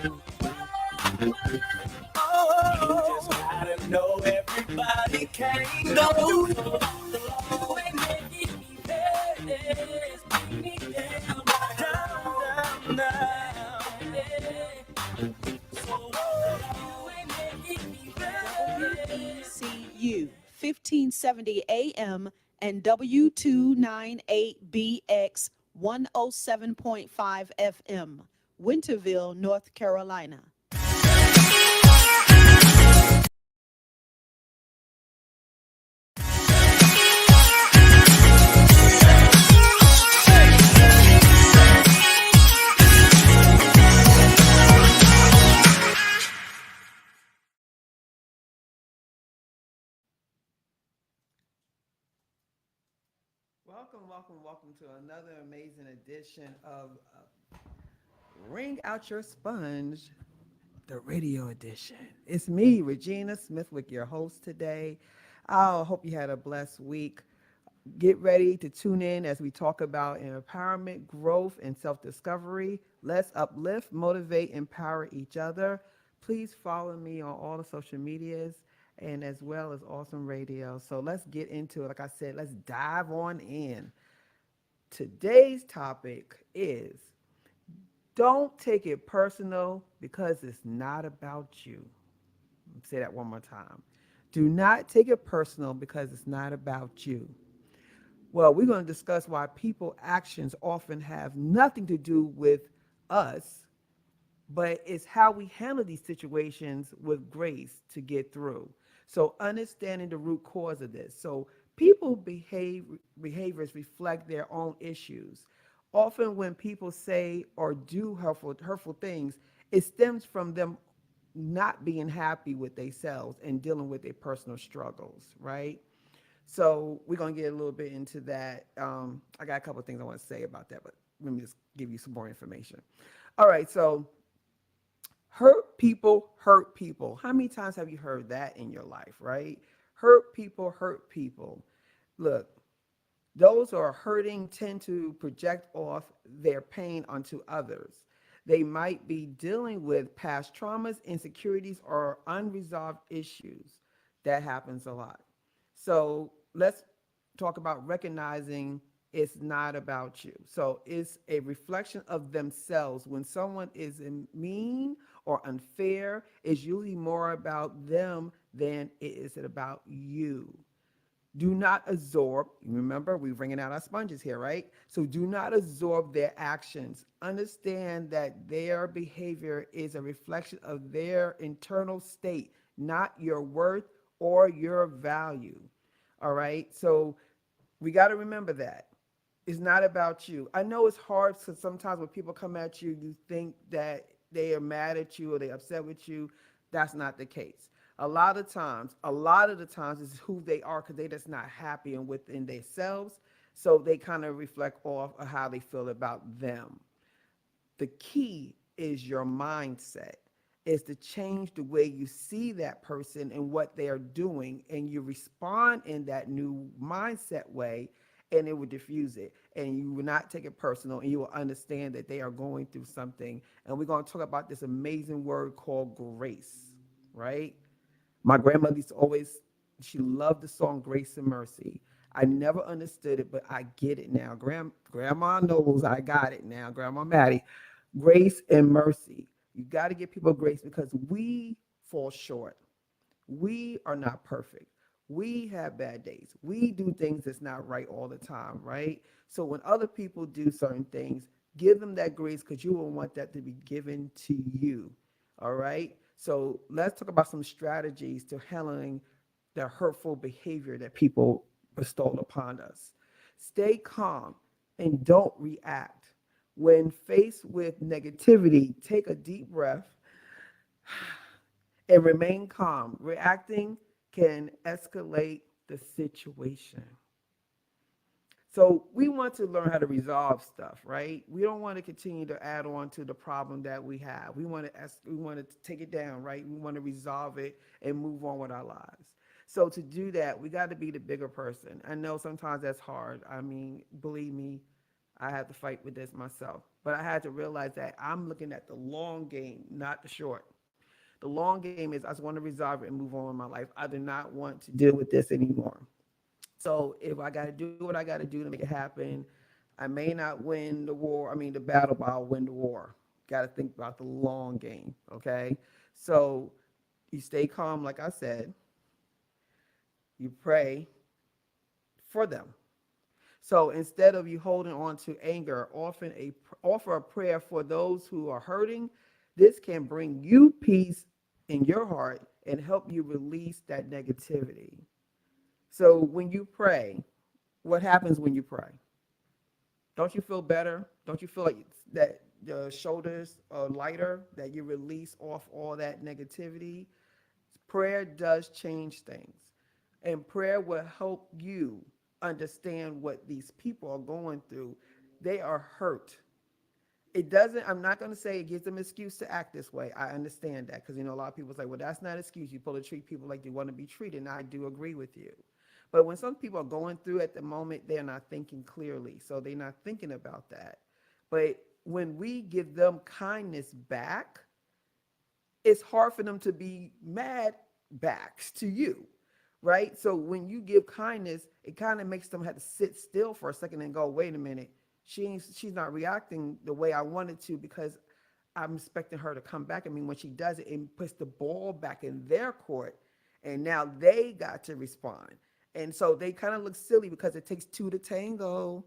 Oh, you just gotta know everybody can't go. You ain't making me best, bring me down, down, down, down. So you ain't making me best. WECU 1570 AM and W298BX 107.5 FM, Winterville, North Carolina. Welcome to another amazing edition of Ring Out Your Sponge, the radio edition. It's me, Regina Smithwick, your host today. I hope you had a blessed week. Get ready to tune in as we talk about empowerment, growth, and self discovery. Let's uplift, motivate, empower each other. Please follow me on all the social medias and as well as Awesome Radio. So let's get into it. Like I said, let's dive on in. Today's topic is don't take it personal because it's not about you. Say that one more time. Do not take it personal because it's not about you. Well, we're going to discuss why people actions often have nothing to do with us, but it's how we handle these situations with grace to get through. So understanding the root cause of this. So people behaviors reflect their own issues. Often when people say or do hurtful things, it stems from them not being happy with themselves and dealing with their personal struggles, right? So we're gonna get a little bit into that. I got a couple of things I want to say about that, but let me just give you some more information. All right, so hurt people hurt people. How many times have you heard that in your life, right? Hurt people hurt people. Look, those who are hurting tend to project off their pain onto others. They might be dealing with past traumas, insecurities, or unresolved issues. That happens a lot. So let's talk about recognizing it's not about you. So it's a reflection of themselves. When someone is mean or unfair, it's usually more about them than it is about you. Do not absorb. Remember, we're bringing out our sponges here, right? So do not absorb their actions. Understand that their behavior is a reflection of their internal state, not your worth or your value. All right. So we got to remember that. It's not about you. I know it's hard because sometimes when people come at you, you think that they are mad at you or they're upset with you. That's not the case. A lot of the times is who they are because they're just not happy and within themselves. So they kind of reflect off of how they feel about them. The key is your mindset, is to change the way you see that person and what they are doing, and you respond in that new mindset way, and it will diffuse it, and you will not take it personal, and you will understand that they are going through something. And we're going to talk about this amazing word called grace, right? My grandmother used to always, she loved the song Grace and Mercy. I never understood it, but I get it now. Grandma knows I got it now. Grandma Maddie, grace and mercy. You got to give people grace because we fall short. We are not perfect. We have bad days. We do things that's not right all the time, right? So when other people do certain things, give them that grace because you will want that to be given to you. All right. So let's talk about some strategies to handling the hurtful behavior that people bestow upon us. Stay calm and don't react. When faced with negativity, take a deep breath and remain calm. Reacting can escalate the situation. So we want to learn how to resolve stuff, right? We don't want to continue to add on to the problem that we have. We want to take it down, right? We want to resolve it and move on with our lives. So to do that, we got to be the bigger person. I know sometimes that's hard. I mean, believe me, I have to fight with this myself. But I had to realize that I'm looking at the long game, not the short. The long game is I just want to resolve it and move on in my life. I do not want to deal with this anymore. So if I got to do what I got to do to make it happen, I may not win the war. I mean, the battle, but I'll win the war. Got to think about the long game. Okay. So you stay calm, like I said, you pray for them. So instead of you holding on to anger, offer a prayer for those who are hurting. This can bring you peace in your heart and help you release that negativity. So when you pray, what happens when you pray? Don't you feel better? Don't you feel like that the shoulders are lighter, that you release off all that negativity? Prayer does change things, and prayer will help you understand what these people are going through. They are hurt. It doesn't, I'm not going to say it gives them an excuse to act this way. I understand that because, a lot of people say, well, that's not an excuse. You're supposed to treat people like they want to be treated. And I do agree with you. But when some people are going through at the moment, they're not thinking clearly. So they're not thinking about that. But when we give them kindness back, it's hard for them to be mad backs to you, right? So when you give kindness, it kind of makes them have to sit still for a second and go, wait a minute, she's not reacting the way I wanted to because I'm expecting her to come back. I mean, when she does it, it puts the ball back in their court, and now they got to respond. And so they kind of look silly because it takes two to tango.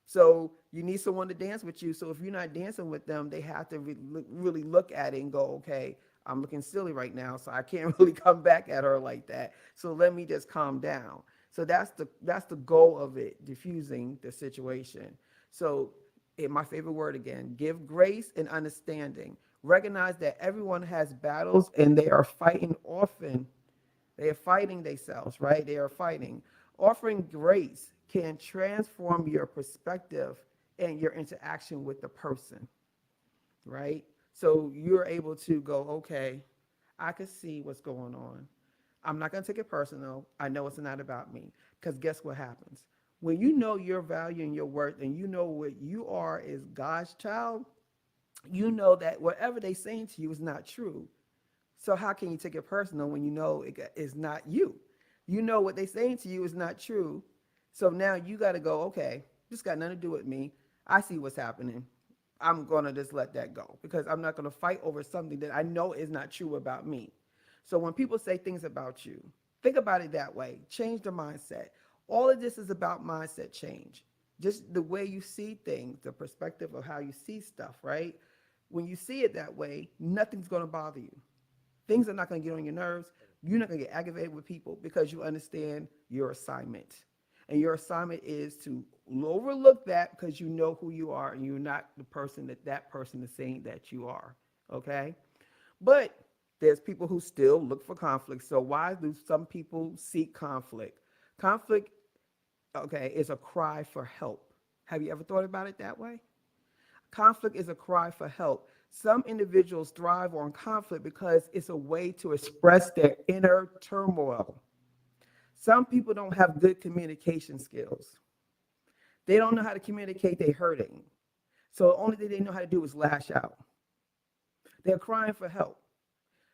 So you need someone to dance with you. So if you're not dancing with them, they have to really look at it and go, okay, I'm looking silly right now, so I can't really come back at her like that. So let me just calm down. So that's the goal of it, diffusing the situation. So my favorite word again, give grace and understanding. Recognize that everyone has battles and they are fighting often. They are fighting themselves, right? They are fighting. Offering grace can transform your perspective and your interaction with the person, right? So you're able to go, okay, I can see what's going on. I'm not going to take it personal. I know it's not about me. Because guess what happens? When you know your value and your worth and you know what you are as God's child, you know that whatever they're saying to you is not true. So how can you take it personal when you know it is not you? You know what they're saying to you is not true. So now you got to go, okay, this got nothing to do with me. I see what's happening. I'm going to just let that go because I'm not going to fight over something that I know is not true about me. So when people say things about you, think about it that way. Change the mindset. All of this is about mindset change. Just the way you see things, the perspective of how you see stuff, right? When you see it that way, nothing's going to bother you. Things are not going to get on your nerves. You're not going to get aggravated with people because you understand your assignment. And your assignment is to overlook that because you know who you are and you're not the person that person is saying that you are. Okay? But there's people who still look for conflict. So why do some people seek conflict? Conflict, okay, is a cry for help. Have you ever thought about it that way? Conflict is a cry for help. Some individuals thrive on conflict because it's a way to express their inner turmoil. Some people don't have good communication skills. They don't know how to communicate they're hurting. So the only thing they know how to do is lash out. They're crying for help.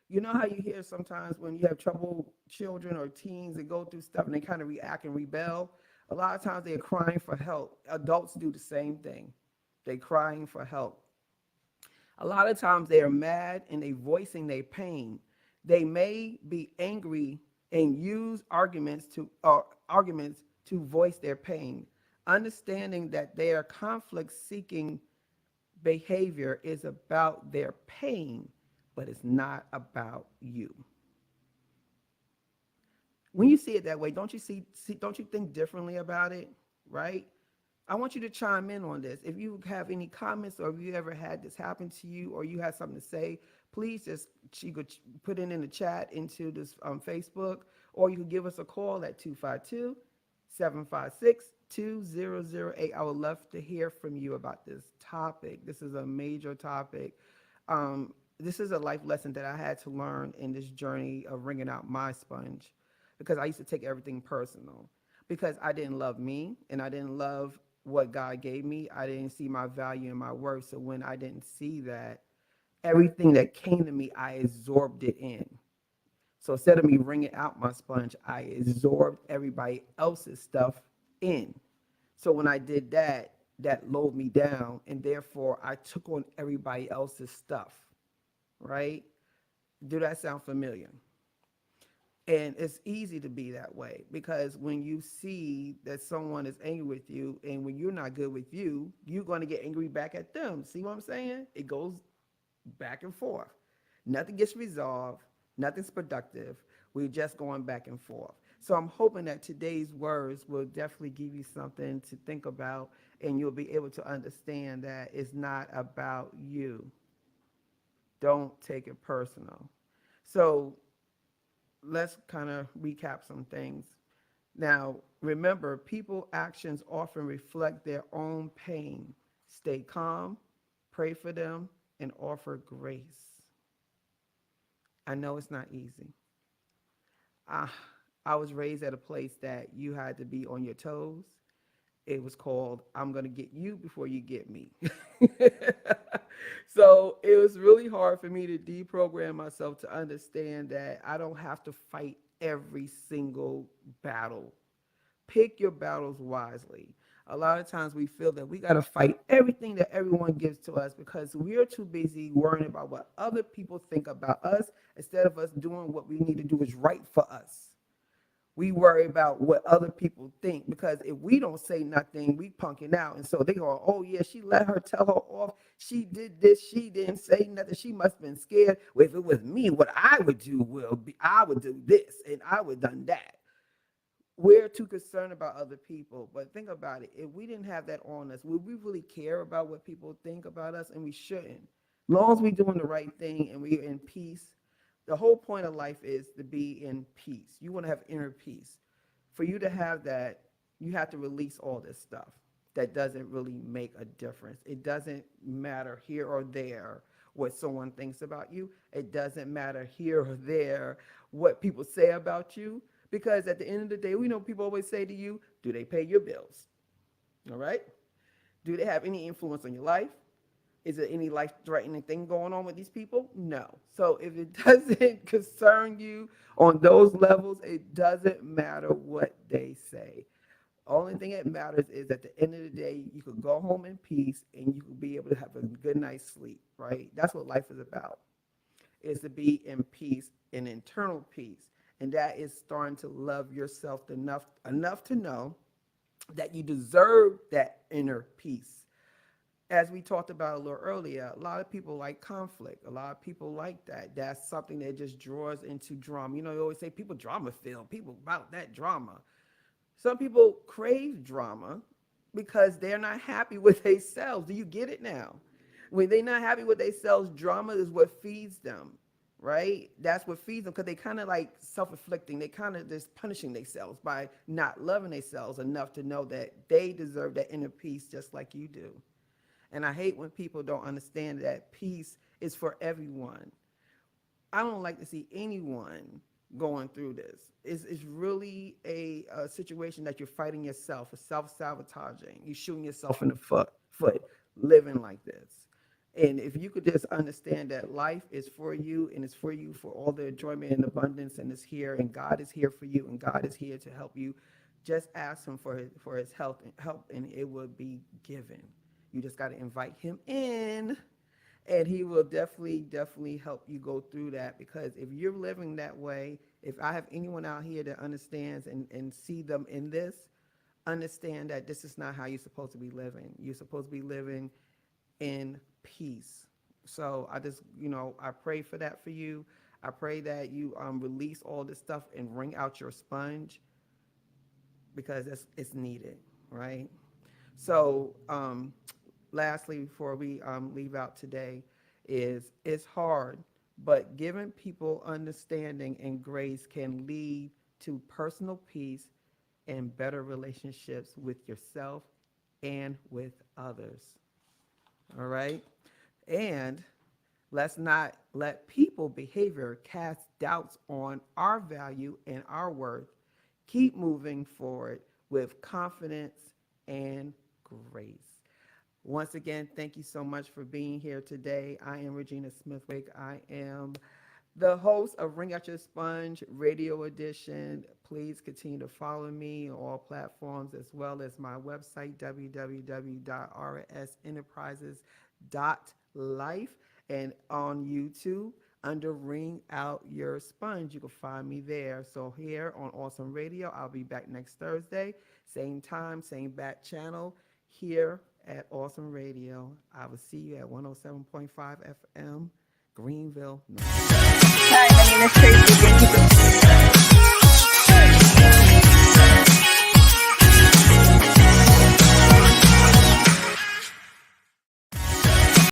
You know how you hear sometimes when you have trouble children or teens that go through stuff and they kind of react and rebel? A lot of times they're crying for help. Adults do the same thing. They're crying for help. A lot of times they are mad and they voicing their pain. They may be angry and use arguments to voice their pain. Understanding that their conflict seeking behavior is about their pain, but it's not about you. When you see it that way, don't you think differently about it, right? I want you to chime in on this. If you have any comments or if you ever had this happen to you or you had something to say, please just you could put it in the chat into this Facebook, or you could give us a call at 252-756-2008. I would love to hear from you about this topic. This is a major topic. This is a life lesson that I had to learn in this journey of wringing out my sponge because I used to take everything personal because I didn't love me and I didn't love what God gave me. I didn't see my value and my worth. So when I didn't see that, everything that came to me, I absorbed it in. So instead of me wringing out my sponge, I absorbed everybody else's stuff in. So when I did that, that lowered me down, and therefore I took on everybody else's stuff, right? Do that sound familiar? And it's easy to be that way because when you see that someone is angry with you and when you're not good with you, you're going to get angry back at them. See what I'm saying? It goes back and forth. Nothing gets resolved, nothing's productive. We're just going back and forth. So I'm hoping that today's words will definitely give you something to think about and you'll be able to understand that it's not about you. Don't take it personal. So let's kind of recap some things. Now, remember, people actions often reflect their own pain. Stay calm, pray for them, and offer grace. I know it's not easy. I, I was raised at a place that you had to be on your toes. It was called I'm going to get you before you get me. So it was really hard for me to deprogram myself to understand that I don't have to fight every single battle. Pick your battles wisely. A lot of times we feel that we got to fight everything that everyone gives to us because we're too busy worrying about what other people think about us instead of us doing what we need to do is right for us. We worry about what other people think because if we don't say nothing, we punking out. And so they go, oh yeah, she let her tell her off. She did this. She didn't say nothing. She must have been scared. Well, if it was me, what I would do will be, I would do this and I would done that. We're too concerned about other people. But think about it. If we didn't have that on us, would we really care about what people think about us? And we shouldn't. As long as we're doing the right thing and we're in peace, the whole point of life is to be in peace. You want to have inner peace. For you to have that, you have to release all this stuff that doesn't really make a difference. It doesn't matter here or there what someone thinks about you. It doesn't matter here or there what people say about you. Because at the end of the day, we know people always say to you, do they pay your bills? All right? Do they have any influence on your life? Is there any life threatening thing going on with these people? No. So if it doesn't concern you on those levels, it doesn't matter what they say. Only thing that matters is at the end of the day, you could go home in peace and you could be able to have a good night's sleep, right? That's what life is about, is to be in peace, in internal peace. And that is starting to love yourself enough to know that you deserve that inner peace. As we talked about a little earlier, a lot of people like conflict. A lot of people like that. That's something that just draws into drama. You know, you always say people drama filled, people about that drama. Some people crave drama because they're not happy with themselves. Do you get it now? When they're not happy with themselves, drama is what feeds them, right? That's what feeds them because they kind of like self-inflicting. They kind of just punishing themselves by not loving themselves enough to know that they deserve that inner peace just like you do. And I hate when people don't understand that peace is for everyone. I don't like to see anyone going through this. It's really a situation that you're fighting yourself, a self-sabotaging. You're shooting yourself in the foot living like this. And if you could just understand that life is for you and it's for you for all the enjoyment and abundance and it's here and God is here for you and God is here to help you, just ask him for his help and it will be given. You just got to invite him in and he will definitely help you go through that because if you're living that way, if I have anyone out here that understands and see them in this, understand that this is not how you're supposed to be living. You're supposed to be living in peace. So I just, I pray for that for you. I pray that you release all this stuff and wring out your sponge because it's needed, right? So lastly, before we leave out today, is it's hard, but giving people understanding and grace can lead to personal peace and better relationships with yourself and with others. All right? And let's not let people behavior cast doubts on our value and our worth. Keep moving forward with confidence and grace. Once again, thank you so much for being here today. I am Regina Smithwick. I am the host of Ring Out Your Sponge Radio Edition. Please continue to follow me on all platforms as well as my website, www.rsenterprises.life, and on YouTube under Ring Out Your Sponge. You can find me there. So here on Awesome Radio, I'll be back next Thursday, same time, same back channel here at Awesome Radio. I will see you at 107.5 FM, Greenville, North. Hi, my name is Tracy.